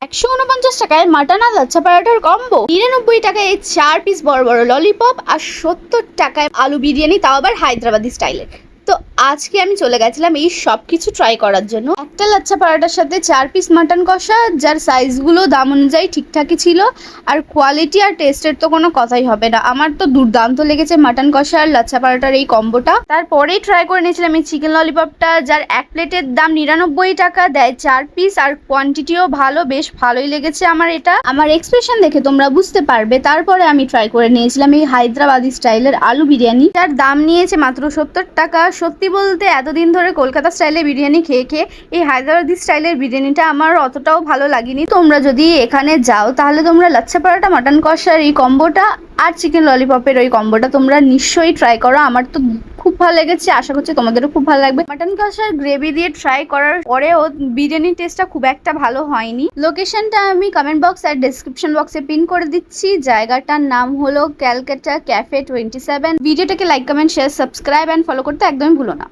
149 টাকায় মাটন আর লাচ্ছা পরাঠার কম্বো, 99 টাকায় 4 পিস বড় বড় ললিপপ, আর 70 টাকায় আলু বিরিয়ানি, তাও আবার হায়দ্রাবাদি স্টাইলের। তো আজকে আমি চলে গেছিলাম এই সব কিছু ট্রাই করার জন্য। একটা লাচ্ছা পরাঠার সাথে 4 পিস মাটন কষা, যার সাইজগুলো দাম অনুযায়ী ঠিকঠাকই ছিল, আর কোয়ালিটি আর টেস্টের তো কোনো কথাই হবে না। আমার তো দুর্দান্ত লেগেছে মাটন কষা আর লাচ্ছা পরাঠার এই কম্বোটা। তারপরেই ট্রাই করে নিয়েছিলাম এই চিকেন ললিপপটা, যার এক প্লেটের দাম 99 টাকা, দেয় 4 পিস, আর কোয়ান্টিটিও ভালো, বেশ ভালোই লেগেছে আমার এটা। আমার এক্সপ্রেশন দেখে তোমরা বুঝতে পারবে। তারপরে আমি ট্রাই করে নিয়েছিলাম এই হায়দ্রাবাদি স্টাইলের আলু বিরিয়ানি, যার দাম নিয়েছে মাত্র 70 টাকা। সত্যি বলতে এতদিন ধরে কলকাতা স্টাইলের বিরিয়ানি খেয়ে খেয়ে এই হায়দ্রাবাদি স্টাইলের বিরিয়ানিটা আমার অতটাও ভালো লাগেনি। তোমরা যদি এখানে যাও তাহলে তোমরা লাচ্ছা পরাঠা, মাটন কষার এই কম্বোটা আর চিকেন ললিপপের ওই কম্বোটা তোমরা নিশ্চয়ই ট্রাই করো। আমার তো খুব ভালো লেগেছে, আশা করছি তোমাদেরও খুব ভালো লাগবে। মাটন কষার গ্রেভি দিয়ে ট্রাই করার পরেও বিরিয়ানির টেস্টটা খুব একটা ভালো হয়নি। লোকেশনটা আমি কমেন্ট বক্স আর ডেসক্রিপশন বক্সে পিন করে দিচ্ছি। জায়গাটার নাম হলো ক্যালকাটা ক্যাফে 27। ভিডিওটাকে like, comment, share, subscribe and follow করতে একদমই ভুলো না।